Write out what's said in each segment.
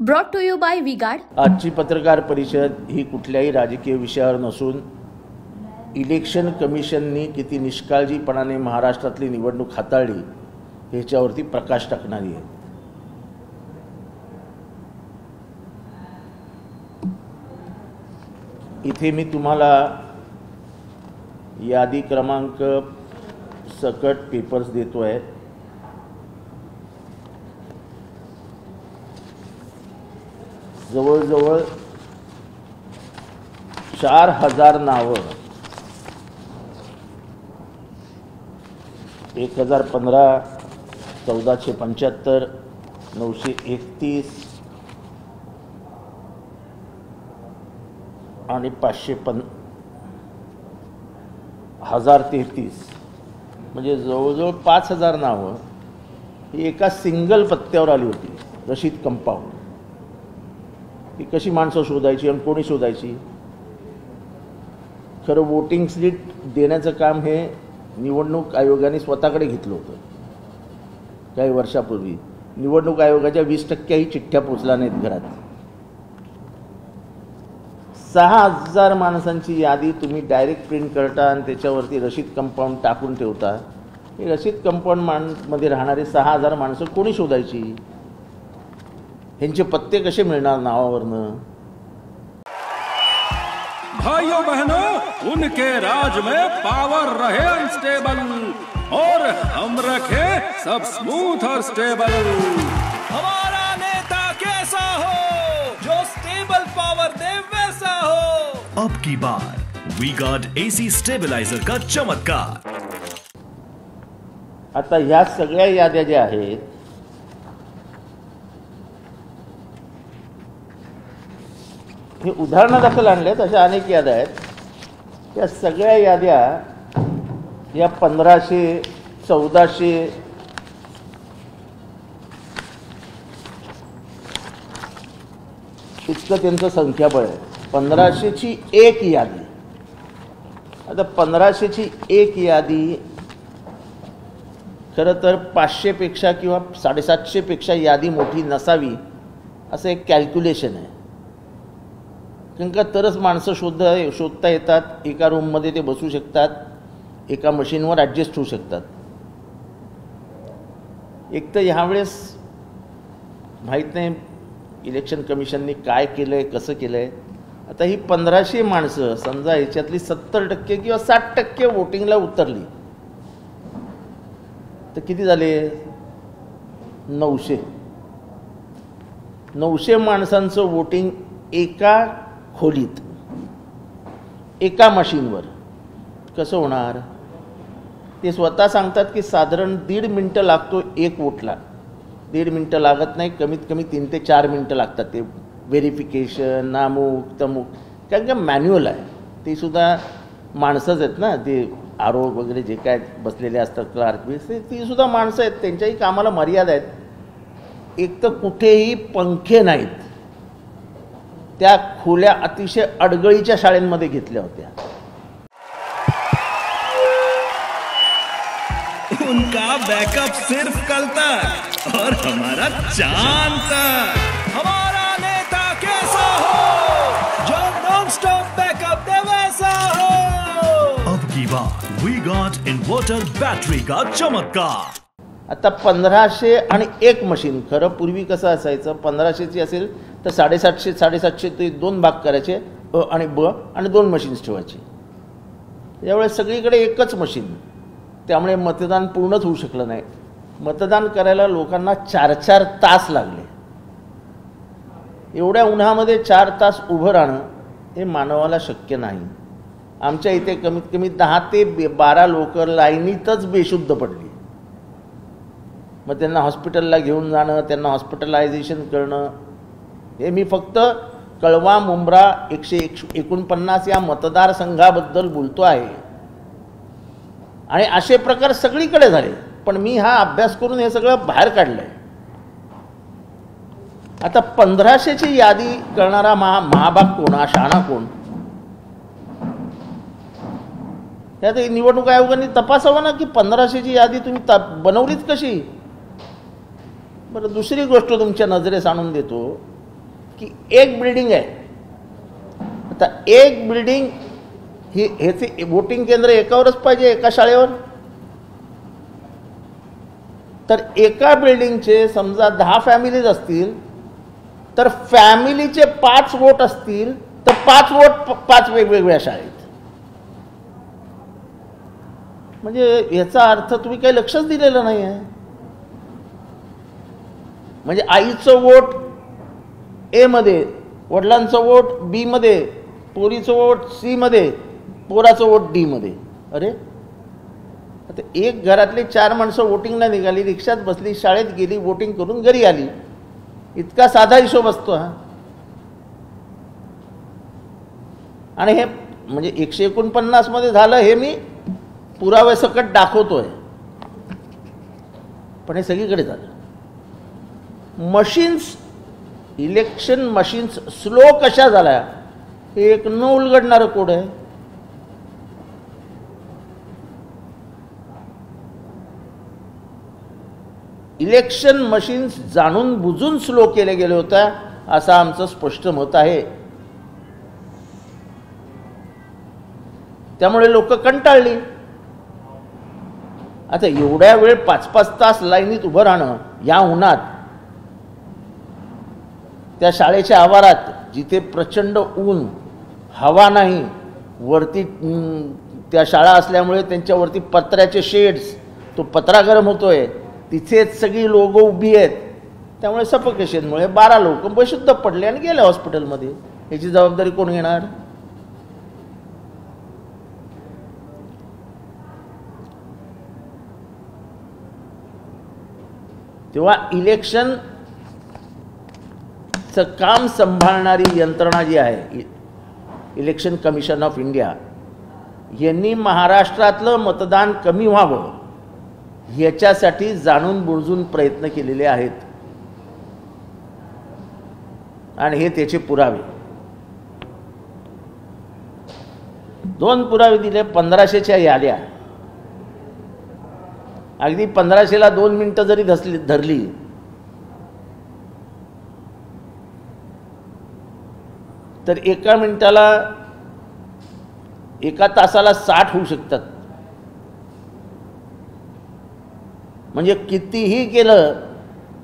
Brought to you by V-Guard. आजची पत्रकार परिषद ही कुठल्याही राजकीय विषयावर नसून इलेक्शन कमिशननी किती निष्काळजीपणाने महाराष्ट्रातली निवडणूक हाताळली ह्याच्यावरती प्रकाश टाकणारी आहे। इथे मी तुम्हाला यादी क्रमांक सकट पेपर्स देतोय। जवळजवळ 4000 नावं 1015 1475 931 आणि 1033 म्हणजे जवळजवळ 5000 नावं ही एका सिंगल पत्त्यावर आली होती। रशीद कंपाऊंड ही कशी माणसं शोधायची आणि कोणी शोधायची? खरं वोटिंग स्लिप देण्याचं काम हे निवडणूक आयोगाने स्वतःकडे घेतलं होतं। काही वर्षापूर्वी निवडणूक आयोगाच्या 20%ही चिठ्ठ्या पोचल्या नाहीत घरात। 6000 माणसांची यादी तुम्ही डायरेक्ट प्रिंट करता आणि त्याच्यावरती रशीद कंपाऊंड टाकून ठेवता। हे रशीद कंपाऊंड मध्ये राहणारे 6000 माणसं कोणी शोधायची? ह्यांचे पत्ते कसे मिळणार नावावरनं? भाइयों बहनों, उनके राज में पावर रहे अनस्टेबल और हम रखे सब स्मूथ और स्टेबल। हमारा नेता कैसा हो जो स्टेबल पावर दे वैसा हो। अब की बार वी-गार्ड एसी स्टेबलाइजर का चमत्कार। आता ह्या सगळ्या याद्या ज्या आहेत हे उदाहरणादाखल आणल्यात अशा अनेक याद्या आहेत। या सगळ्या याद्या या 1500 1400 इतकं त्यांचं संख्याबळ आहे। 1500ची एक यादी। आता 1500ची एक यादी खरं तर 500 पेक्षा किंवा 750 पेक्षा यादी मोठी नसावी असं एक कॅल्क्युलेशन आहे। कारण का तरच माणसं शोधता येतात। एका रूममध्ये ते बसू शकतात, एका मशीनवर ॲडजस्ट होऊ शकतात। एक तर ह्यावेळेस माहीत नाही इलेक्शन कमिशनने काय केलं आहे, कसं केलं आहे। आता ही 1500 माणसं समजा ह्याच्यातली 70% किंवा 60% वोटिंगला उतरली तर किती झाले? 900 माणसांचं वोटिंग एका खोलीत एका मशीनवर कसं होणार? ते स्वतः सांगतात की साधारण 1.5 मिनिटं लागतो एक वोटला। 1.5 मिनिटं लागत नाही, कमीत कमी 3 ते 4 मिनिटं लागतात ते व्हेरिफिकेशन नामुक तमुक। कारण का मॅन्युअल आहे, ते सुद्धा माणसंच आहेत ना, ते आरोप वगैरे जे काय बसलेले असतात क्लार्क ती सुद्धा माणसं आहेत, त्यांच्याही कामाला मर्यादा आहेत। एक तर कुठेही पंखे नाहीत। त्या खोल्या अतिशय अडगळीच्या शाळेंमध्ये घेतल्या होत्या। उनका बैकअप सिर्फ कल तक और हमारा चांद तक। हमारा नेता कैसा हो जो नॉन स्टॉप बैकअप दे वैसा हो। अब की बार वी-गार्ड इन्वर्टर बैटरी का चमत्कार। आता 1500 आणि एक मशीन। खरं पूर्वी कसं असायचं, 1500ची असेल तर 750 ते 2 भाग करायचे, अ आणि ब आणि 2 मशीन्स ठेवायची। यावेळेस सगळीकडे एकच मशीन, त्यामुळे मतदान पूर्णच होऊ शकलं नाही। मतदान करायला लोकांना 4-4 तास लागले। एवढ्या उन्हामध्ये 4 तास उभं राहणं हे मानवाला शक्य नाही। आमच्या इथे कमीत कमी 10 ते 12 लोक लाईनीतच बेशुद्ध पडली। मग त्यांना हॉस्पिटलला घेऊन जाणं, त्यांना हॉस्पिटलायझेशन करणं, हे मी फक्त कळवा मुंब्रा 149 या मतदारसंघाबद्दल बोलतो आहे। आणि असे प्रकार सगळीकडे झाले, पण मी हा अभ्यास करून हे सगळं बाहेर काढलंय। आता 1500ची यादी करणारा महाभाग कोण, हा शहाणा कोण? त्यात निवडणूक आयोगाने तपासावं ना की 1500ची यादी तुम्ही बनवलीच कशी? बरं, दुसरी गोष्ट तुमच्या नजरेस आणून देतो। की एक बिल्डिंग आहे, आता एक बिल्डिंग ही ह्याचे वोटिंग केंद्र एकावरच पाहिजे, एका शाळेवर. तर एका बिल्डिंगचे समजा 10 फॅमिलीज असतील, तर फॅमिलीचे 5 वोट असतील, तर 5 वोट 5 वेगवेगळ्या शाळेत. म्हणजे याचा अर्थ तुम्ही काही लक्षच दिलेलं नाही आहे. म्हणजे आईचं वोट ए मध्ये, वडिलांचं वोट बी मध्ये, पोरीचं वोट सी मध्ये, पोराचं वोट डी मध्ये. अरे आता एक घरातली 4 माणसं वोटिंगला निघाली, रिक्षात बसली, शाळेत गेली, वोटिंग करून घरी आली. इतका साधा हिशोब असतो हा. आणि हे म्हणजे 149 मध्ये झालं हे मी पुराव्यासकट दाखवतोय, पण हे सगळीकडे झालं. मशीन्स, इलेक्शन मशीन्स स्लो कशा झाल्या हे एक न उलगडणारं कोड आहे. इलेक्शन मशीन्स जाणून बुजून स्लो केले गेले होत्या असं आमचं स्पष्ट मत आहे. त्यामुळे लोक कंटाळली. आता एवढ्या वेळ 5-5 तास लाईनीत उभं राहणं या उन्हात, त्या शाळेच्या आवारात जिथे प्रचंड ऊन, हवा नाही, वरती त्या शाळा असल्यामुळे त्यांच्यावरती पत्र्याचे शेड्स, तो पत्रा गरम होतोय, तिथेच सगळी लोक उभी आहेत. त्यामुळे सफोकेशनमुळे 12 लोक बेशुद्ध पडले आणि गेले हॉस्पिटलमध्ये. याची जबाबदारी कोण घेणार? तेव्हा इलेक्शनचं काम सांभाळणारी यंत्रणा जी आहे, इलेक्शन कमिशन ऑफ इंडिया, यांनी महाराष्ट्रातलं मतदान कमी व्हावं याच्यासाठी जाणून बुजून प्रयत्न केलेले आहेत. आणि हे त्याचे पुरावे, 2 पुरावे दिले. 1500च्या याद्या, अगदी 1500ला 2 मिनिटं जरी धरली तर एका मिनिटाला, एका तासाला 60 होऊ शकतात. म्हणजे कितीही केलं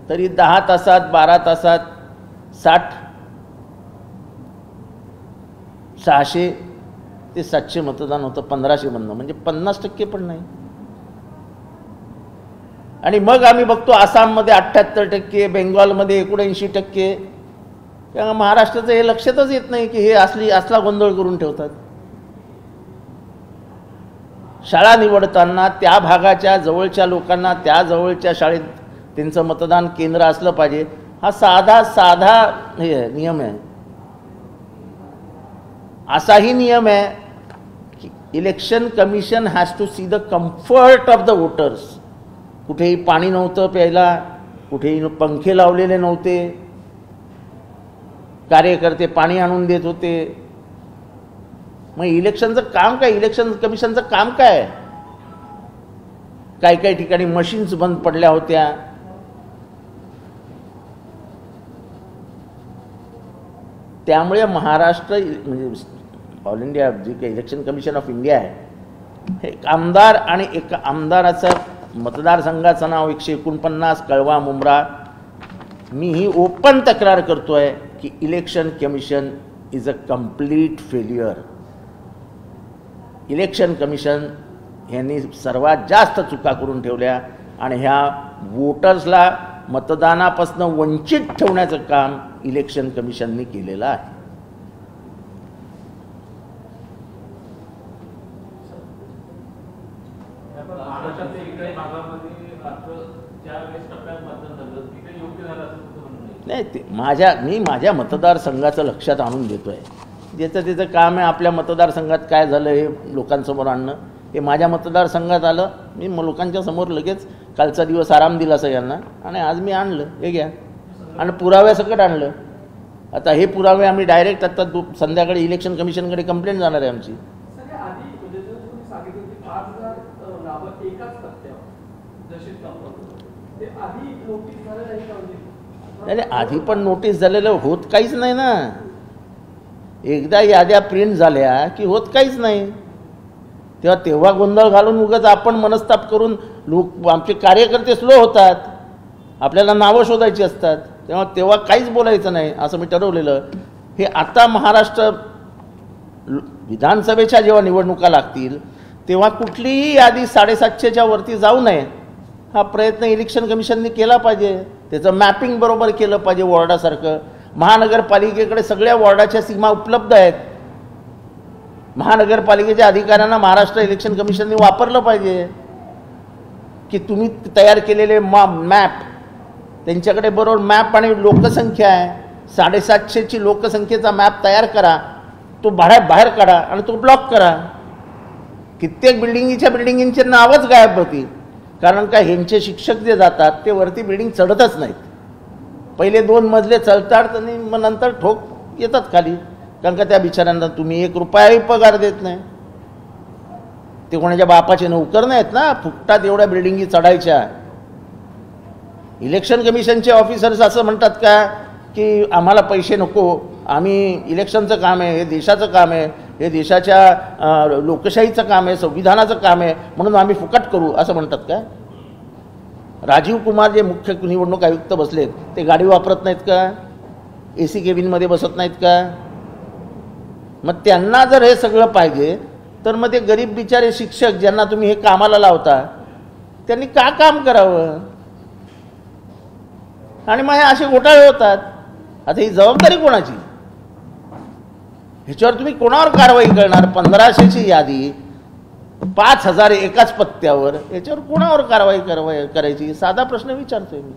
तरी 10 तासात 12 तासात 60, 600 ते 700 मतदान होतं 1500 मधनं, म्हणजे 50% पण नाही. आणि मग आम्ही बघतो आसाममध्ये 78%, बेंगॉलमध्ये 79%. त्यामुळे महाराष्ट्राचं हे लक्षातच येत नाही की हे असला गोंधळ करून ठेवतात. शाळा निवडताना त्या भागाच्या जवळच्या लोकांना त्या जवळच्या शाळेत त्यांचं मतदान केंद्र असलं पाहिजे, हा साधा हे नियम आहे. असाही नियम आहे की Election Commission has to see the comfort of the voters. कुठेही पाणी नव्हतं प्यायला, कुठेही पंखे लावलेले नव्हते, कार्यकर्ते पाणी आणून देत होते. मग इलेक्शनचं काम काय? इलेक्शन कमिशनचं काम काय? काही ठिकाणी मशीन्स बंद पडल्या होत्या. त्यामुळे महाराष्ट्र म्हणजे ऑल इंडिया जे काही इलेक्शन कमिशन ऑफ इंडिया आहे, एक आमदार आणि एका आमदाराचं मतदारसंघाचं नाव 149 कळवा मुंब्रा. मी ही ओपन तक्रार करतोय की Election commission is a complete failure. Election commission यांनी सर्वात जास्त चुका करून ठेवल्या आणि ह्या वोटर्सला मतदानापासून वंचित ठेवण्याचं काम इलेक्शन कमिशनने केलेलं आहे. नाही, ते माझ्या मतदारसंघाचं लक्षात आणून देतोय. ज्याचं त्याचं काम आहे आपल्या मतदारसंघात काय झालं हे लोकांसमोर आणणं. हे माझ्या मतदारसंघात आलं, मी लोकांच्या समोर लगेच कालचा दिवस आराम दिला सगळ्यांना आणि आज मी आणलं, हे घ्या. आणि पुराव्यासकट आणलं. आता हे पुरावे आम्ही डायरेक्ट आता संध्याकाळी इलेक्शन कमिशनकडे कंप्लेंट जाणार आहे आमची. नाही आधी पण नोटीस झालेलं होत काहीच नाही ना. एकदा याद्या प्रिंट झाल्या की होत काहीच नाही. तेव्हा गोंधळ घालून उगाच आपण मनस्ताप करून लोक आमचे कार्यकर्ते स्लो होतात, आपल्याला नावं शोधायची असतात. तेव्हा काहीच बोलायचं नाही असं मी ठरवलेलं. हे आता महाराष्ट्र विधानसभेच्या जेव्हा निवडणुका लागतील तेव्हा कुठलीही यादी 750च्या वरती जाऊ नये हा प्रयत्न इलेक्शन कमिशनने केला पाहिजे. त्याचं मॅपिंग बरोबर केलं पाहिजे. वॉर्डासारखं महानगरपालिकेकडे सगळ्या वॉर्डाच्या सीमा उपलब्ध आहेत. महानगरपालिकेच्या अधिकाऱ्यांना महाराष्ट्र इलेक्शन कमिशनने वापरलं पाहिजे की तुम्ही तयार केलेले मॅप, त्यांच्याकडे बरोबर मॅप आणि लोकसंख्या आहे, 750ची लोकसंख्येचा मॅप तयार करा, तो बाहेर काढा आणि तो ब्लॉक करा. कित्येक बिल्डिंगचे नावच गायब होती. कारण का ह्यांचे शिक्षक जे जातात ते वरती बिल्डिंग चढतच नाहीत. पहिले 2 मजले चढतात आणि मग नंतर ठोक येतात खाली. कारण का त्या बिचाऱ्यांना तुम्ही 1 रुपयाही पगार देत नाही. ते कोणाच्या बापाचे नोकर नाहीत ना फुकटात एवढ्या बिल्डिंगी चढायच्या. इलेक्शन कमिशनचे ऑफिसर्स असं म्हणतात का की आम्हाला पैसे नको, आम्ही इलेक्शनचं काम आहे, हे देशाचं काम आहे, हे देशाच्या लोकशाहीचं काम आहे, संविधानाचं काम आहे म्हणून आम्ही फुकट करू असं म्हणतात का? राजीव कुमार जे मुख्य निवडणूक आयुक्त बसलेत ते गाडी वापरत नाहीत का? AC केबिनमध्ये बसत नाहीत का? मग त्यांना जर हे सगळं पाहिजे तर मग ते गरीब बिचारे शिक्षक ज्यांना तुम्ही हे कामाला लावता त्यांनी का काम करावं? आणि मग हे असे घोटाळे होतात. आता ही जबाबदारी कोणाची? ह्याच्यावर तुम्ही कोणावर कारवाई करणार? 1500ची यादी, 5000 एकाच पत्त्यावर, याच्यावर कोणावर कारवाई करायची? साधा प्रश्न विचारतोय मी.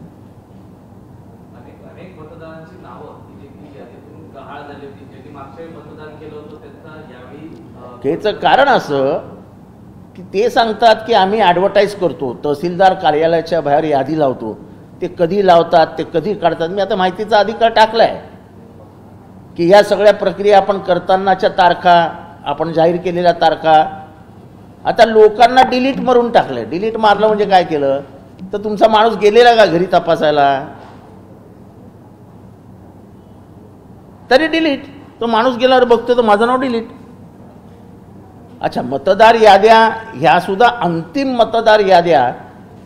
अनेक मतदारांची नावं जी यादीतून गहाळ झाली होती, ज्यांनी मागच्या वेळी मतदान केलं होतं त्यांचा यावेळी त्याचं कारण असं की ते सांगतात की आम्ही ॲडव्हर्टाईज करतो, तहसीलदार कार्यालयाच्या बाहेर यादी लावतो. ते कधी लावतात, ते कधी काढतात. मी आता माहितीचा अधिकार टाकलाय की ह्या सगळ्या प्रक्रिया आपण करतानाच्या तारखा, आपण जाहीर केलेल्या तारखा आता लोकांना डिलीट मारून टाकले. डिलीट मारलं म्हणजे काय केलं तर तुमचा माणूस गेलेला का घरी तपासायला? तरी डिलीट. तो माणूस गेल्यावर बघतो तर माझं नाव डिलीट. अच्छा, मतदार याद्या ह्या सुद्धा अंतिम मतदार याद्या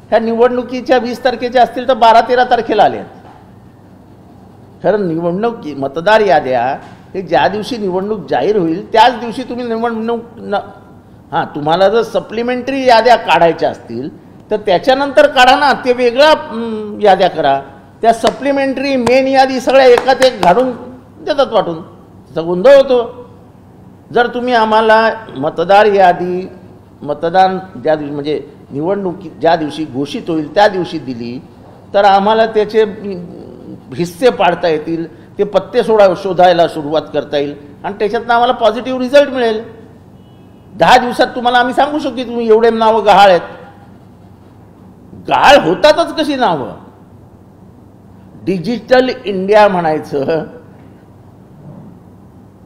ह्या निवडणुकीच्या 20 तारखेच्या असतील तर 12-13 तारखेला आल्या. खरं मतदार याद्या हे ज्या दिवशी निवडणूक जाहीर होईल त्याच दिवशी तुम्ही हां तुम्हाला जर सप्लिमेंटरी याद्या काढायच्या असतील तर त्याच्यानंतर काढा ना, ते वेगळ्या याद्या करा. त्या सप्लिमेंटरी मेन यादी सगळ्या एकात एक घालून देतात वाटून. त्याचा गोंधळ होतो. जर तुम्ही आम्हाला मतदार यादी मतदान ज्या दिवशी म्हणजे निवडणुकी ज्या दिवशी घोषित होईल त्या दिवशी दिली तर आम्हाला त्याचे हिस्से पाडता येतील, ते पत्ते शोधायला सुरुवात करता येईल आणि त्याच्यातनं आम्हाला पॉझिटिव्ह रिझल्ट मिळेल. 10 दिवसात तुम्हाला आम्ही सांगू शकतो की तुम्ही एवढे नावं गहाळ आहेत. गहाळ होतातच कशी नावं? डिजिटल इंडिया म्हणायचं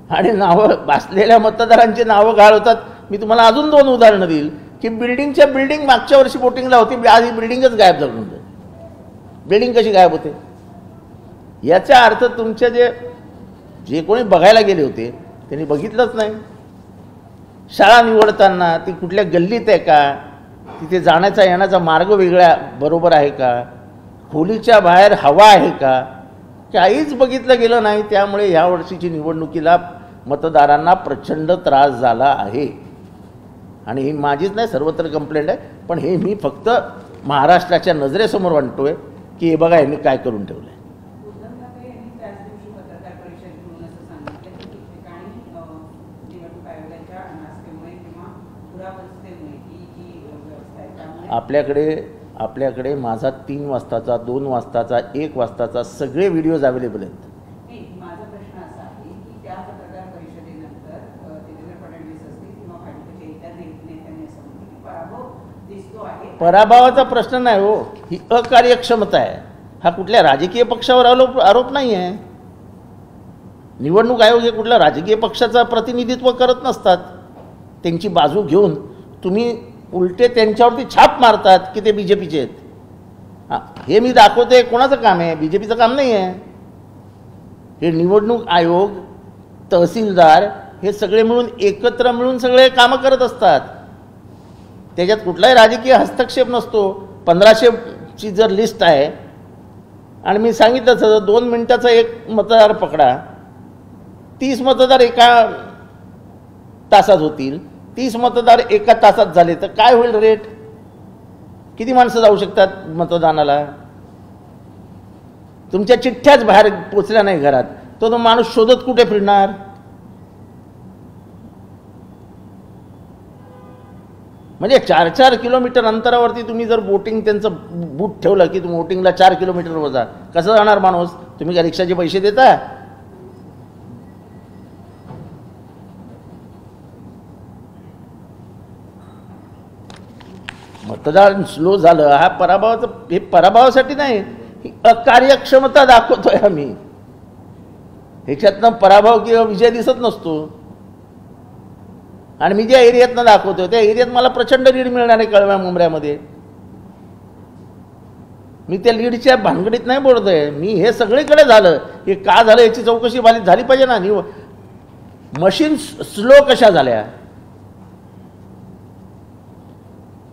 आणि नावं बसलेल्या मतदारांची नावं गहाळ होतात. मी तुम्हाला अजून 2 उदाहरणं देईल की बिल्डिंग मागच्या वर्षी वोटिंगला होती, आज ही बिल्डिंगच गायब झाली. बिल्डिंग कशी गायब होते? याचा अर्थ तुमचे जे कोणी बघायला गेले होते त्यांनी बघितलंच नाही. शाळा निवडताना ती कुठल्या गल्लीत आहे का, तिथे जाण्याचा येण्याचा मार्ग वेगळा बरोबर आहे का, खोलीच्या बाहेर हवा आहे का, काहीच बघितलं गेलं नाही. त्यामुळे ह्या वर्षीची निवडणुकीला मतदारांना प्रचंड त्रास झाला आहे. आणि ही माझीच नाही, सर्वत्र कंप्लेंट आहे. पण हे मी फक्त महाराष्ट्राच्या नजरेसमोर आणतोय की हे बघा यांनी काय करून ठेवलं आहे. आपल्याकडे माझा 3 वाजताचा, 2 वाजताचा, 1 वाजताचा सगळे व्हिडिओज अवेलेबल आहेत. माझा प्रश्न असा आहे की त्या पत्रकार परिषदेनंतर देवेंद्र फडणवीस असतील किंवा भाजपच्या इतर नेत्यांनी असं म्हटलं की पराभव दिसतो आहे. पराभवाचा प्रश्न नाही हो, ही अकार्यक्षमता आहे. हा कुठल्या राजकीय पक्षावर आरोप नाही आहे. निवडणूक आयोग हे कुठल्या राजकीय पक्षाचं प्रतिनिधित्व करत नसतात. त्यांची बाजू घेऊन तुम्ही उलटे त्यांच्यावरती छाप मारतात की ते BJPचे आहेत हे मी दाखवते कोणाचं काम आहे? BJPचं काम नाही आहे. हे निवडणूक आयोग, तहसीलदार हे सगळे मिळून एकत्र मिळून सगळे कामं करत असतात. त्याच्यात कुठलाही राजकीय हस्तक्षेप नसतो. 1500ची जर लिस्ट आहे आणि मी सांगितलं तसं 2 मिनिटाचा एक मतदार पकडा, 30 मतदार एका तासात होतील. 30 मतदार एका तासात झाले तर काय होईल रेट? किती माणसं जाऊ शकतात मतदानाला? तुमच्या चिठ्ठ्याच बाहेर पोचल्या नाही घरात, तो माणूस शोधत कुठे फिरणार? म्हणजे 4-4 किलोमीटर अंतरावरती तुम्ही जर बोटिंग त्यांचं बूट ठेवलं की तुम्ही बोटिंगला 4 किलोमीटरवर जा, कसं जाणार माणूस? तुम्ही काय रिक्षाचे पैसे देता? मतदान स्लो झालं हा हे पराभवासाठी नाही, ही अकार्यक्षमता दाखवतोय आम्ही. ह्याच्यातनं पराभव किंवा विजय दिसत नसतो. आणि मी ज्या एरियातनं दाखवतोय त्या एरियात मला प्रचंड लीड मिळणार आहे कळव्या मुंबऱ्यामध्ये. मी त्या लीडच्या भानगडीत नाही बोलतोय. मी हे सगळीकडे झालं, हे का झालं याची चौकशी झाली पाहिजे ना. मशीन स्लो कशा झाल्या?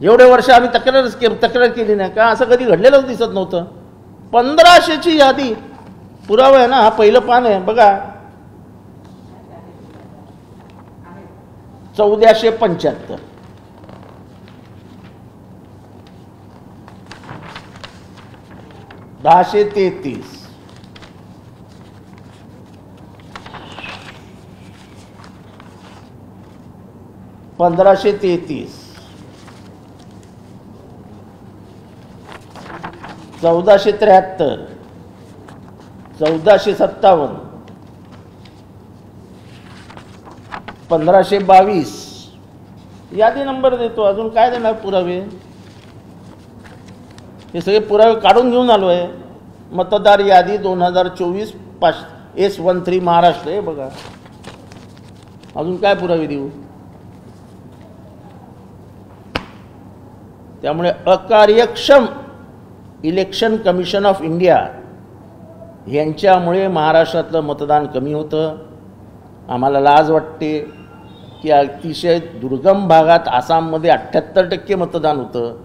एवढे वर्ष आम्ही तक्रार केली नाही का? असं कधी घडलेलंच दिसत नव्हतं. 1500ची यादी पुरावा आहे ना, हा पहिलं पान आहे बघा. 1475 1033 1533 1473 1457 1522 यादी नंबर देतो. अजून काय देणार पुरावे? हे सगळे पुरावे काढून घेऊन आलो आहे. मतदार यादी 2024 S13 महाराष्ट्र आहे बघा. अजून काय पुरावे देऊ? त्यामुळे अकार्यक्षम इलेक्शन कमिशन ऑफ इंडिया यांच्यामुळे महाराष्ट्रातलं मतदान कमी होतं. आम्हाला लाज वाटते की अतिशय दुर्गम भागात आसाममध्ये 78% मतदान होतं,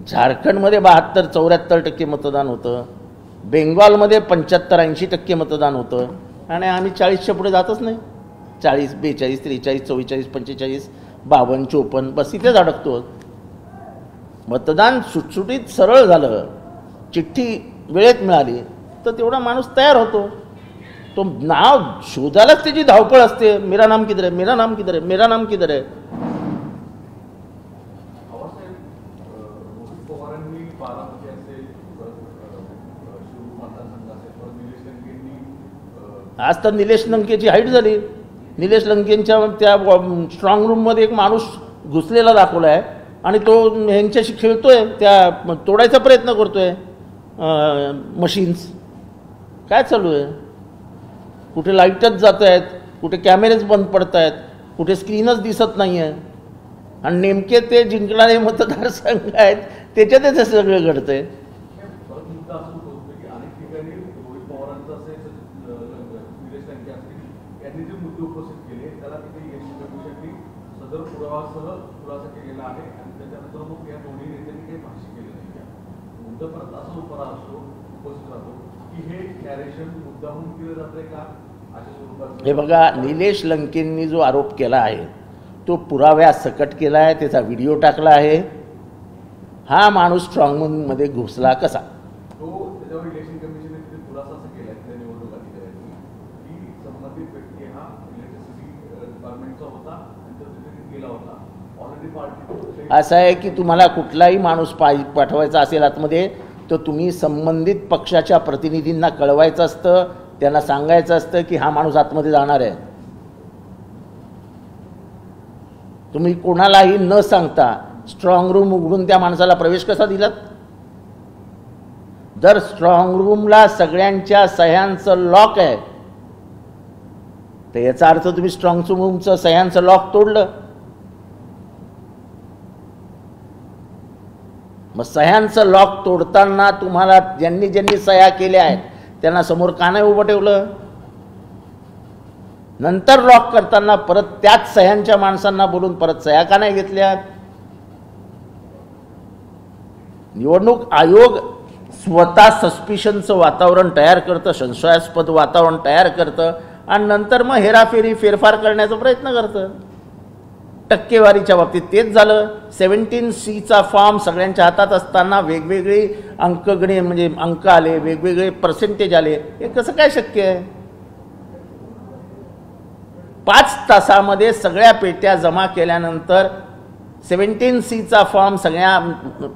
झारखंडमध्ये 72-74% मतदान होतं, बेंगॉलमध्ये 75-80% मतदान होतं आणि आम्ही 40च्या पुढे जातच नाही. 40, 42, 43, 44, 45, 52, 54 बस इथेच अडकतो. मतदान सुटसुटीत सरळ झालं, चिठ्ठी वेळेत मिळाली तर तेवढा माणूस तयार होतो. तो नाव शोधायलाच त्याची धावपळ असते. मेरा नाम किधर है, मेरा नाम किधर है, मेरा नाम किधर है. आज तर निलेश लंकेची हाईट झाली. निलेश लंकेंच्या त्या स्ट्रॉंग रूममध्ये एक माणूस घुसलेला दाखवला आहे आणि तो ह्यांच्याशी खेळतोय, त्या तोडायचा प्रयत्न करतोय मशीन्स. काय चालू आहे? कुठे लाईटच जात आहेत, कुठे कॅमेरेच बंद पडत आहेत, कुठे स्क्रीनच दिसत नाही आहे. आणि नेमके ते जिंकणारे मतदारसंघ आहेत त्याच्यातच हे सगळं घडतंय. हे बघा, निलेश लंकेंनी जो आरोप केला आहे तो पुराव्या सकट केला आहे, त्याचा व्हिडिओ टाकला आहे. हा माणूस स्ट्रॉंग रूममध्ये घुसला कसा? असं आहे की तुम्हाला कुठलाही माणूस पाठवायचा असेल आतमध्ये तर तुम्ही संबंधित पक्षाच्या प्रतिनिधींना कळवायचं असतं, त्यांना सांगायचं असतं की हा माणूस आतमध्ये जाणार आहे. तुम्ही कोणालाही न सांगता स्ट्रॉंग रूम उघडून त्या माणसाला प्रवेश कसा दिलात? जर स्ट्रॉंग रूमला सगळ्यांच्या सह्यांचं लॉक आहे तर याचा अर्थ तुम्ही स्ट्रॉंग रूमचं सह्यांचं लॉक तोडलं. मग सह्यांचं लॉक तोडताना तुम्हाला ज्यांनी ज्यांनी सह्या केल्या आहेत त्यांना समोर का नाही उभं ठेवलं? नंतर लॉक करताना परत त्याच सह्यांच्या माणसांना बोलून परत सह्या का नाही घेतल्या? निवडणूक आयोग स्वतः सस्पिशनचं वातावरण तयार करतं, संशयास्पद वातावरण तयार करतं आणि नंतर मग हेराफेरी फेरफार करण्याचा प्रयत्न करतं. टक्केवारीच्या बाबतीत तेच झालं. 17C फॉर्म सगळ्यांच्या हातात असताना वेगवेगळे अंकगणी म्हणजे अंक आले, वेगवेगळे पर्सेंटेज आले. हे कसं काय शक्य आहे? 5 तासामध्ये सगळ्या पेट्या जमा केल्यानंतर 17C फॉर्म सगळ्या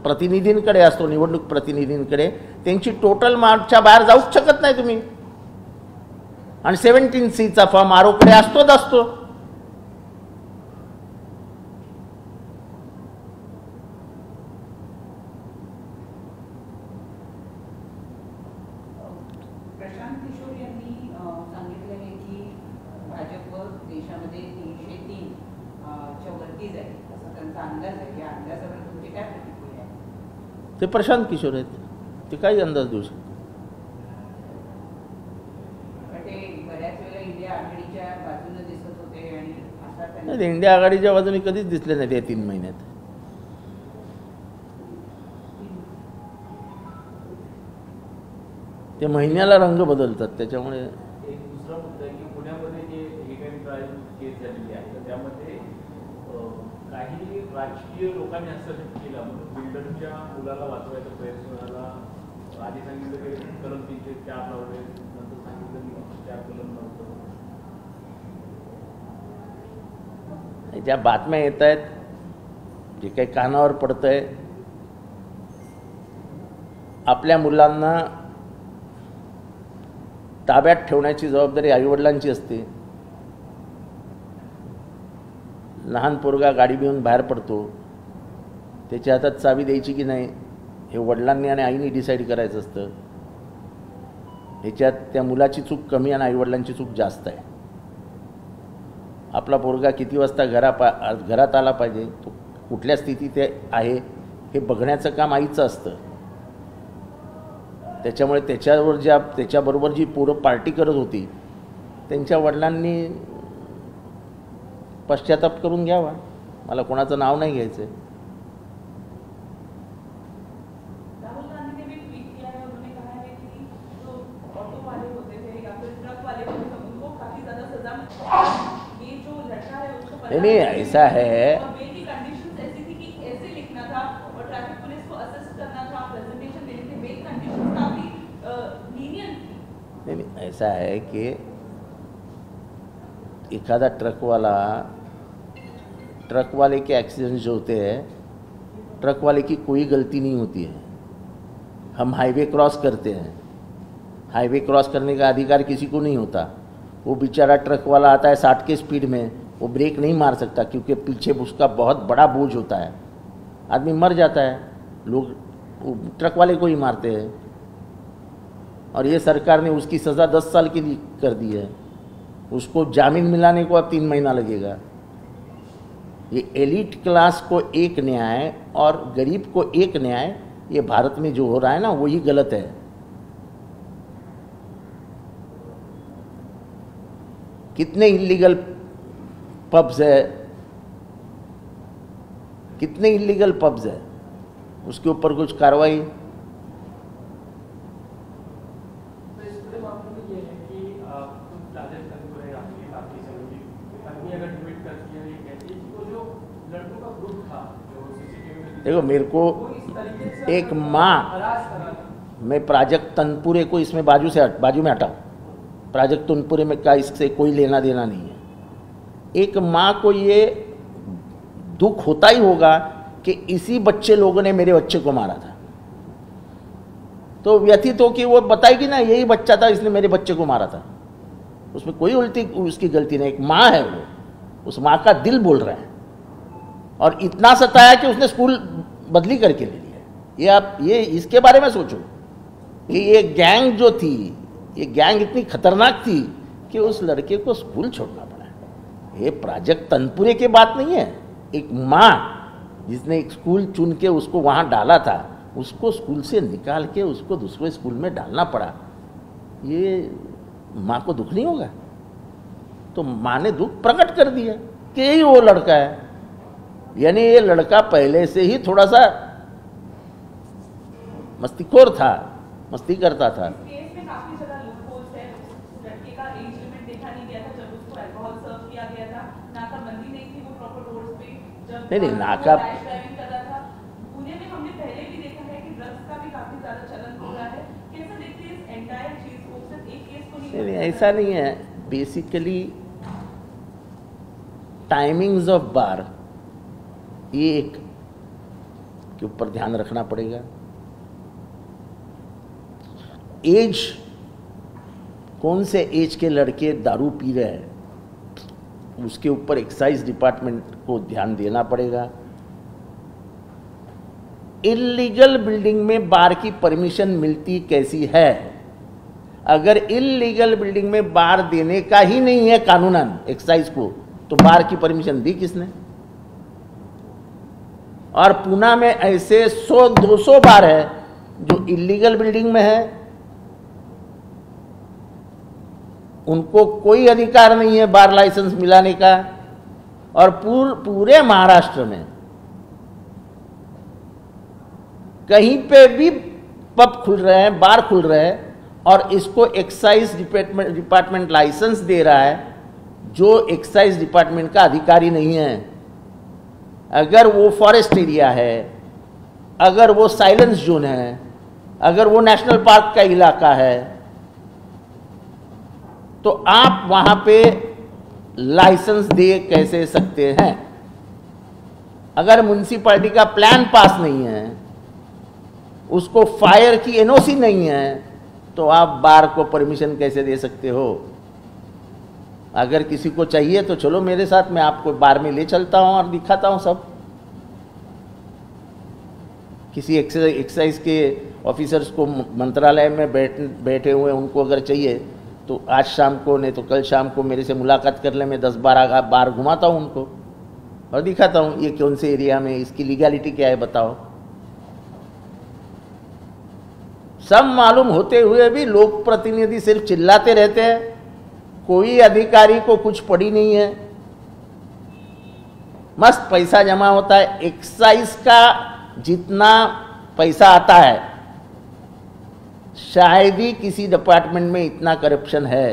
प्रतिनिधींकडे असतो, निवडणूक प्रतिनिधींकडे. त्यांची टोटल मार्कच्या बाहेर जाऊच शकत नाही तुम्ही. आणि 17C फॉर्म आरोकडे असतोच असतो. प्रशांत किशोर यांनी सांगितलं आहे की भाजप देशामध्ये 303 च्या वरती जाईल असा त्यांचा अंदाज आहे. या अंदाजावर तुमची काय प्रतिक्रिया आहे? ते प्रशांत किशोर आहेत, ते काही अंदाज देऊ शकतात. ते बऱ्याच वेळा इंडिया आघाडीच्या बाजूने दिसत होते आणि आता त्यांनी नाही, इंडिया आघाडीच्या बाजूने कधीच दिसले नाहीत या 3 महिन्यात. ते महिन्याला रंग बदलतात, त्याच्यामुळे. एक दुसरा मुद्दा आहे की पुण्यामध्ये जे हेट अँड ट्रायल केस झालेली आहे तर त्यामध्ये काही राजकीय लोकांनी हस्तक्षेप केला म्हणून बिल्डरच्या मुलाला वाचवायचा प्रयत्न झाला. आधी सांगितलं की कलम 304 लावले, नंतर सांगितलं की 4 कलम नव्हतं. ज्या बातम्या येत आहेत, जे काही कानावर पडतंय, आपल्या मुलांना ताब्यात ठेवण्याची जबाबदारी आईवडिलांची असते. लहान पोरगा गाडी घेऊन बाहेर पडतो, त्याच्या हातात चावी द्यायची की नाही हे वडिलांनी आणि आईने डिसाईड करायचं असतं. ह्याच्यात त्या मुलाची चूक कमी आणि आईवडिलांची चूक जास्त आहे. आपला पोरगा किती वाजता घरात आला पाहिजे, तो कुठल्या स्थितीत आहे हे बघण्याचं काम आईचं असतं. त्याच्यामुळे त्याच्याबरोबर जी पोरं पार्टी करत होती त्यांच्या वडिलांनी पश्चाताप करून घ्यावा. मला कोणाचं नाव नाही घ्यायचं आहे. राहुल गांधी ने भी ट्वीट किया है, उन्होंने कहा है कि जो ऑटो वाले होते थे या फिर ट्रक वाले होते थे उनको काफी ज्यादा सजा मिलती है. ये जो लड़का है उसको नहीं ऐसा है, और बेल की कंडीशंस ऐसी थी कि ऐसे लिखना था और ट्रैफिक पुलिस को असिस्ट करना था, प्रेजेंटेशन देने थे. बेल कंडीशंस काफी लीनियंट थी. नहीं ऐसा है कि एखादा ट्रक वाले के एक्सीडेंट जो होते हैं, ट्रक वाले की कोई गलती नहीं होती है. हम हाईवे क्रॉस करते हैं, हाईवे क्रॉस करने का अधिकार किसी को नहीं होता. वो बेचारा ट्रक वाला आता है 60 के स्पीड में, वो ब्रेक नहीं मार सकता क्योंकि पीछे उसका बहुत बड़ा बोझ होता है. आदमी मर जाता है, लोग ट्रक वाले को ही मारते हैं. और ये सरकार ने उसकी सज़ा 10 साल की कर दी है. उसको जामीन मिलाने को अब 3 महीना लगेगा. ये एलिट क्लास को एक न्याय और गरीब को एक न्याय, ये भारत में जो हो रहा है ना वही गलत है. कितने इलीगल पब्स है, कितने इलीगल पब्स है, उसके ऊपर कुछ कार्रवाई. देखो मेरे को एक माँ, मैं प्राजक्त तनपुरे को इसमें बाजू में हटाऊँ. प्राजक्त तनपुरे में का इससे कोई लेना देना नहीं है. एक माँ को ये दुख होता ही होगा कि इसी बच्चे लोगों ने मेरे बच्चे को मारा था. तो व्यथित हो कि वो बताएगी ना यही बच्चा था इसने मेरे बच्चे को मारा था. उसमें कोई उल्टी उसकी गलती नहीं. एक माँ है, वो उस माँ का दिल बोल रहा है. और इतना सताया कि उसने स्कूल बदली करके ले लिया. ये आप ये इसके बारे में सोचो कि ये गैंग जो थी, ये गैंग इतनी खतरनाक थी कि उस लड़के को स्कूल छोड़ना पड़ा. ये प्राजक्त तनपुरे की बात नहीं है. एक माँ जिसने एक स्कूल चुन के उसको वहाँ डाला था उसको स्कूल से निकाल के उसको दूसरे स्कूल में डालना पड़ा, ये माँ को दुख नहीं होगा? तो माँ ने दुख प्रकट कर दिया कि यही वो लड़का है। यानी ये लड़का पहले से ही थोड़ा सा मस्तीखोर था, मस्ती करता था। केस में काफी ज्यादा लूपहोल्स है। उस लड़के का एज लिमिट देखा नहीं गया था जब उसको अल्कोहल सर्व किया गया था, नाकाबंदी नहीं थी वो प्रॉपर रोड्स पे, जब नहीं, वो नाका रैश ड्राइविंग कर रहा था। पुणे में हमने पहले भी देखा है कि ड्रग्स का भी काफी ज्यादा चलन हो रहा है। कैसा देखते हैं इस एंटायर चीज को? सिर्फ एक केस को नहीं, ऐसा नहीं है। बेसिकली टाइमिंग्स ऑफ बार, ये एक के ऊपर ध्यान रखना पड़ेगा। एज, कौन से एज के लड़के दारू पी रहे हैं, उसके ऊपर एक्साइज डिपार्टमेंट को ध्यान देना पड़ेगा। इल्लीगल बिल्डिंग में बार की परमिशन मिलती कैसी है? अगर इल्लीगल बिल्डिंग में बार देने का ही नहीं है कानूनन एक्साइज को, तो बार की परमिशन दी किसने? और पुणे में ऐसे 100-200 बार है जो इल्लीगल बिल्डिंग में है, उनको कोई अधिकार नहीं है बार लाइसेंस मिलाने का। और पूरे महाराष्ट्र में कहीं पे भी पब खुल रहे हैं, बार खुल रहे हैं, और इसको एक्साइज डिपार्टमेंट लाइसेंस दे रहा है, जो एक्साइज डिपार्टमेंट का अधिकारी नहीं है। अगर वो फॉरेस्ट एरिया है, अगर वो साइलेंस जोन है, अगर वो नेशनल पार्क का इलाका है, तो आप वहां पे लाइसेंस दे कैसे सकते हैं? अगर म्युनिसिपैलिटी का प्लान पास नहीं है, उसको फायर की एनओसी नहीं है, तो आप बार को परमिशन कैसे दे सकते हो? अगर किसी को चाहिए तो चलो मेरे साथ, मैं आपको बार में ले चलता हूं और दिखाता हूं सब। किसी एक्साइज के ऑफिसर्स को मंत्रालय में बैठे हुए, उनको अगर चाहिए तो आज शाम को, नहीं तो कल शाम को मेरे से मुलाकात कर ले, मैं 10-12 बार घुमाता हूं उनको और दिखाता हूं ये कौन से एरिया में, इसकी लीगलिटी क्या है बताओ। सब मालूम होते हुए भी लोक प्रतिनिधि सिर्फ चिल्लाते रहते हैं, कोई अधिकारी को कुछ पड़ी नहीं है। मस्त पैसा जमा होता है। एक्साइज का जितना पैसा आता है, शायद ही किसी डिपार्टमेंट में इतना करप्शन है।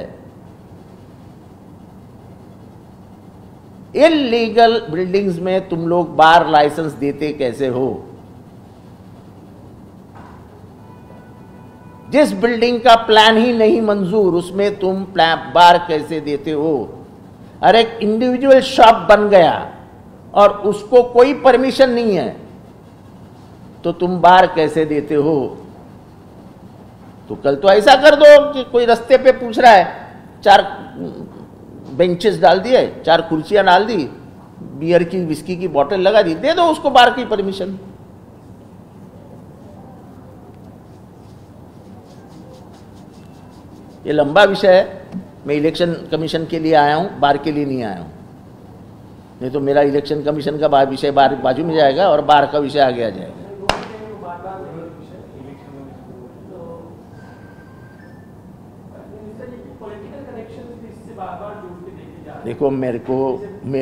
इल्लीगल बिल्डिंग्स में तुम लोग बार लाइसेंस देते कैसे हो? जिस बिल्डिंग का प्लान ही नहीं मंजूर, उसमें तुम बार कैसे देते हो? अरे एक इंडिविजुअल शॉप बन गया और उसको कोई परमिशन नहीं है, तो तुम बार कैसे देते हो? तो कल तो ऐसा कर दो कि कोई रास्ते पे पूछ रहा है, 4 बेंचेस डाल दिए, 4 कुर्सियां डाल दी, बियर की, विस्की की बोतल लगा दी, दे दो उसको बार की परमिशन। ये लंबा विषय है। मैं इलेक्शन कमीशन के लिए आया हूं, बार के लिए नहीं आया हूं। नहीं तो मेरा इलेक्शन कमीशन का विषय बाजू में जाएगा और बार का विषय आगे आ जाएगा। देखो, मेरे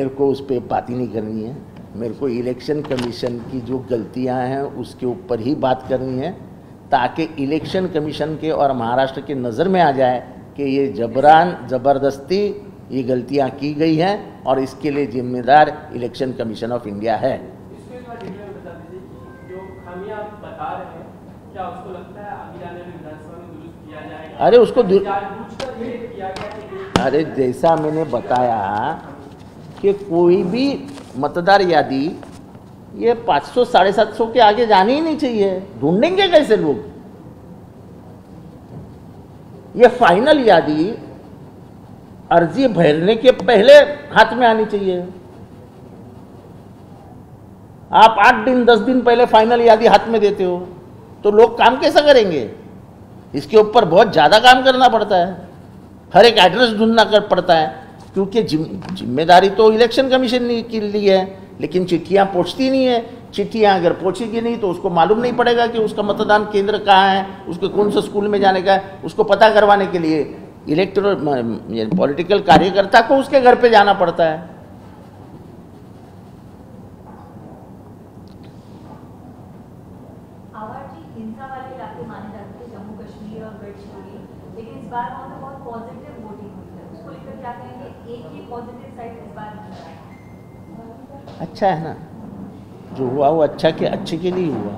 को उस पर बात ही नहीं करनी है। मेरे को इलेक्शन कमीशन की जो गलतियां हैं उसके ऊपर ही बात करनी है, ताकि इलेक्शन कमीशन के और महाराष्ट्र के नज़र में आ जाए कि ये जबरान ज़बरदस्ती ये गलतियां की गई हैं और इसके लिए जिम्मेदार इलेक्शन कमीशन ऑफ इंडिया है। इसको एक बार डिटेल में बता दीजिए कि जो खामियां आप बता रहे हैं, क्या उसको लगता है आगे आने वाली विधानसभा में दुरुस्त किया जाएगा? अरे उसको जानबूझकर ये किया गया। अरे जैसा मैंने बताया कि कोई भी मतदार यादी ये 500-750 के आगे जानी ही नहीं चाहिए। ढूंढेंगे कैसे लोग? ये फाइनल यादी अर्जी भरने के पहले हाथ में आनी चाहिए। आप 8 दिन 10 दिन पहले फाइनल यादी हाथ में देते हो तो लोग काम कैसा करेंगे? इसके ऊपर बहुत ज्यादा काम करना पड़ता है, हर एक एड्रेस ढूंढना पड़ता है, क्योंकि जिम्मेदारी तो इलेक्शन कमीशन की ली है। लेकिन चिट्ठियां पहुंचती नहीं है। चिट्ठियां अगर पहुंचेगी नहीं तो उसको मालूम नहीं पड़ेगा कि उसका मतदान केंद्र कहाँ है, उसको कौन सा स्कूल में जाने का है। उसको पता करवाने के लिए इलेक्टोरल पॉलिटिकल कार्यकर्ता को उसके घर पे जाना पड़ता है। हिंसा वाले इलाके माने जाते थे, जम्मू कश्मीर और गढ़चिरोली, लेकिन इस बार वहाँ पे बहुत पॉजिटिव वोटिंग हुई है। उसको लेकर क्या कहेंगे? एक ही पॉजिटिव साइड इस बार नजर आया। अच्छा है ना, जो हुआ वो अच्छे के लिए हुआ,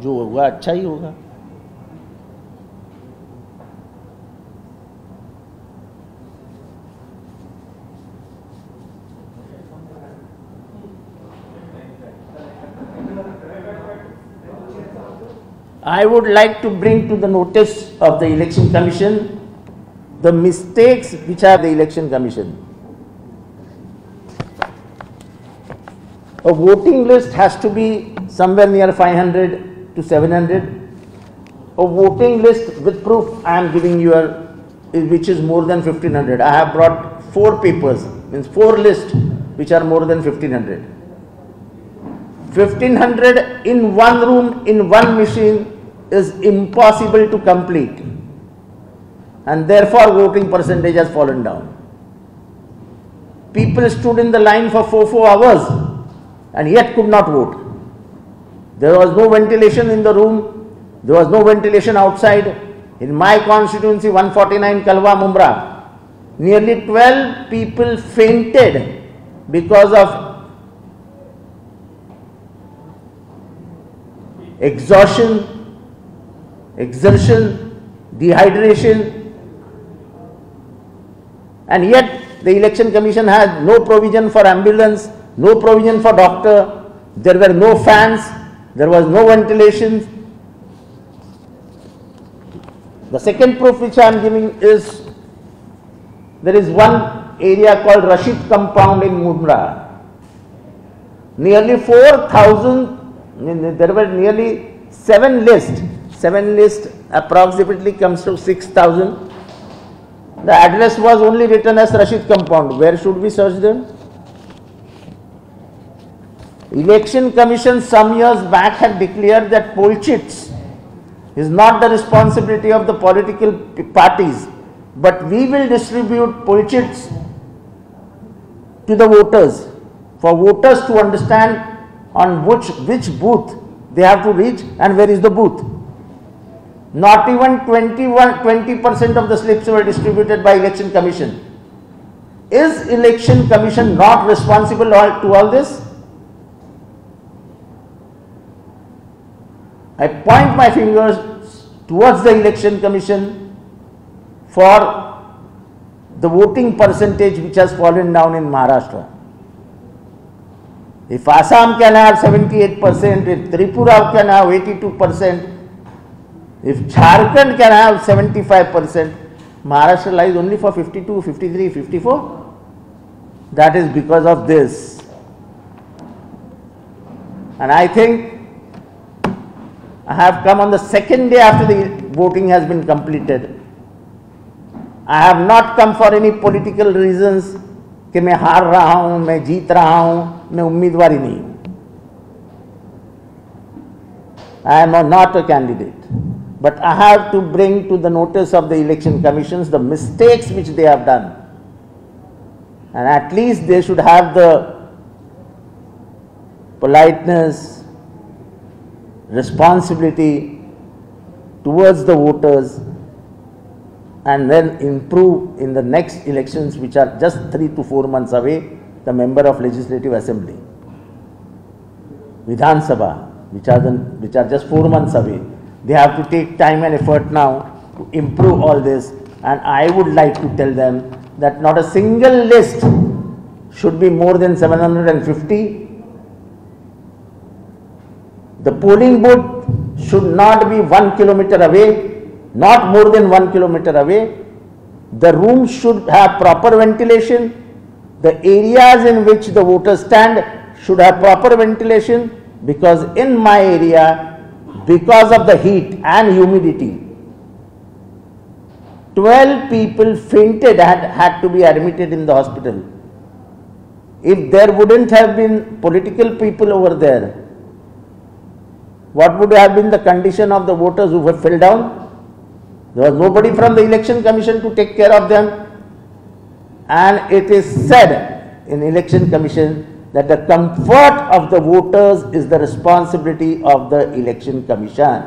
जो हुआ अच्छा ही होगा। I would like to bring to the notice of the Election Commission the mistakes which are the Election Commission. A voting list has to be somewhere near 500 to 700. A voting list with proof I am giving you, which is more than 1500. I have brought 4 papers, means 4 lists which are more than 1500. 1500 in one room, in one machine is impossible to complete, and therefore voting percentage has fallen down. People stood in the line for 4 hours and yet could not vote. There was no ventilation in the room, there was no ventilation outside. In my constituency 149 Kalwa Mumra, nearly 12 people fainted because of exhaustion, exertion, dehydration, and yet the Election Commission had no provision for ambulance, no provision for doctor, there were no fans, there was no ventilation. The second proof which I am giving is, there is one area called Rashid Compound in Mumra. Nearly 4,000, there were nearly 7 lists. 7 lists approximately comes to 6,000. The address was only written as Rashid Compound. Where should we search them? Election Commission some years back had declared that poll chits is not the responsibility of the political parties, but we will distribute poll chits to the voters, for voters to understand on which booth they have to reach and where is the booth. Not even 20% of the slips were distributed by Election Commission. Is Election Commission not responsible to all this? I point my fingers towards the Election Commission for the voting percentage which has fallen down in Maharashtra. If Assam can have 78%, if Tripura can have 82%, if Jharkhand can have 75%, Maharashtra lies only for 52, 53, 54. That is because of this. And I think I have come on the second day after the voting has been completed. I have not come for any political reasons कि मैं हार रहा हूं, मैं जीत रहा हूं, मैं उम्मीदवार ही नहीं हूं. I am not a candidate, but I have to bring to the notice of the election commissions the mistakes which they have done, and at least they should have the politeness, responsibility towards the voters, and then improve in the next elections which are just 3 to 4 months away, the member of Legislative Assembly, Vidhan Sabha, which are just 4 months away. They have to take time and effort now to improve all this, and I would like to tell them that not a single list should be more than 750. The polling booth should not be 1 kilometer away, not more than 1 kilometer away. The rooms should have proper ventilation. The areas in which the voters stand should have proper ventilation, because in my area, because of the heat and humidity, 12 people fainted and had to be admitted in the hospital. if there wouldn't have been political people over there, what would have been the condition of the voters who were fell down? There was nobody from the Election Commission to take care of them. And it is said in Election Commission that the comfort of the voters is the responsibility of the Election Commission.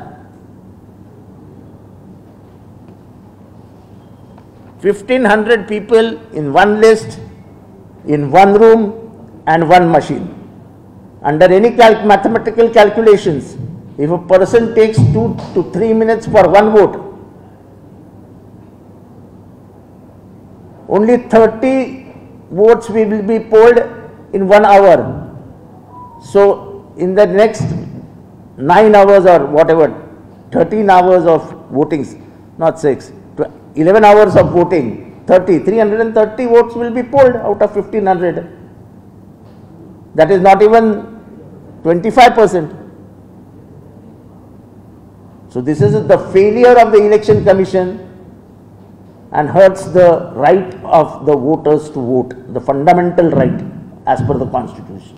1,500 people in one list, in one room and one machine. Under any mathematical calculations, if a person takes 2 to 3 minutes for one vote, only 30 votes will be polled in 1 hour. So in the next 9 hours or whatever, 13 hours of votings, not 6, 11 hours of voting, 330 votes will be polled out of 1,500. That is not even 25%. So this is the failure of the Election Commission and hurts the right of the voters to vote, the fundamental right as per the Constitution.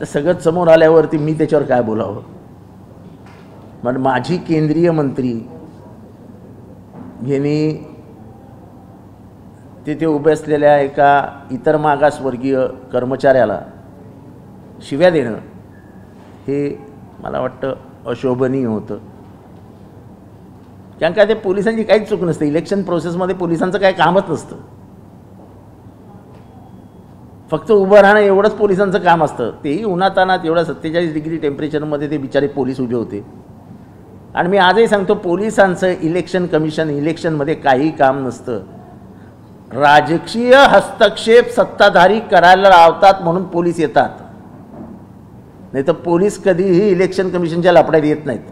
सगळं समोर आल्यावरती मी त्याच्यावर काय बोलावं. म्हणजे माझी केंद्रीय मंत्री यांनी तिथे उभे असलेल्या एका इतर मागासवर्गीय कर्मचाऱ्याला शिव्या देणं हे मला वाटतं अशोभनीय होतं. कारण का ते पोलिसांची काहीच चूक नसते. इलेक्शन प्रोसेसमध्ये पोलिसांचं काही कामच नसतं. फक्त उभं राहणं एवढंच पोलिसांचं काम असतं. तेही उन्हातानात एवढा 47 डिग्री टेम्परेचरमध्ये ते बिचारे पोलीस उभे होते. आणि मी आजही सांगतो पोलिसांचं इलेक्शन कमिशन इलेक्शनमध्ये काही काम नसतं. राजकीय हस्तक्षेप सत्ताधारी करायला लावतात म्हणून पोलीस येतात. नाही तर पोलीस कधीही इलेक्शन कमिशनच्या लफड्यात येत नाहीत.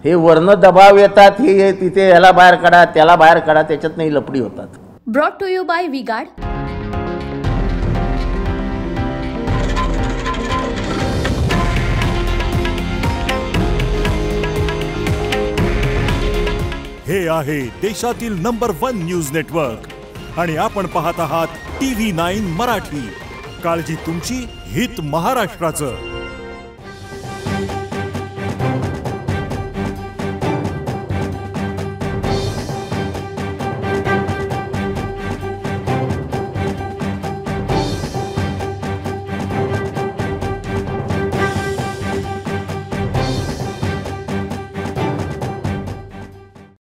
हे वर्ण दबाव येतात. हे तिथे याला बाहेर काढा त्याला बाहेर काढा त्याच्यात नाही लफडी होतात. Brought to you by V-Guard. हे आहे देशातील नंबर 1 न्यूज नेटवर्क आणि आपण पाहत आहात TV9 मराठी. काळजी तुमची, हित महाराष्ट्राचं.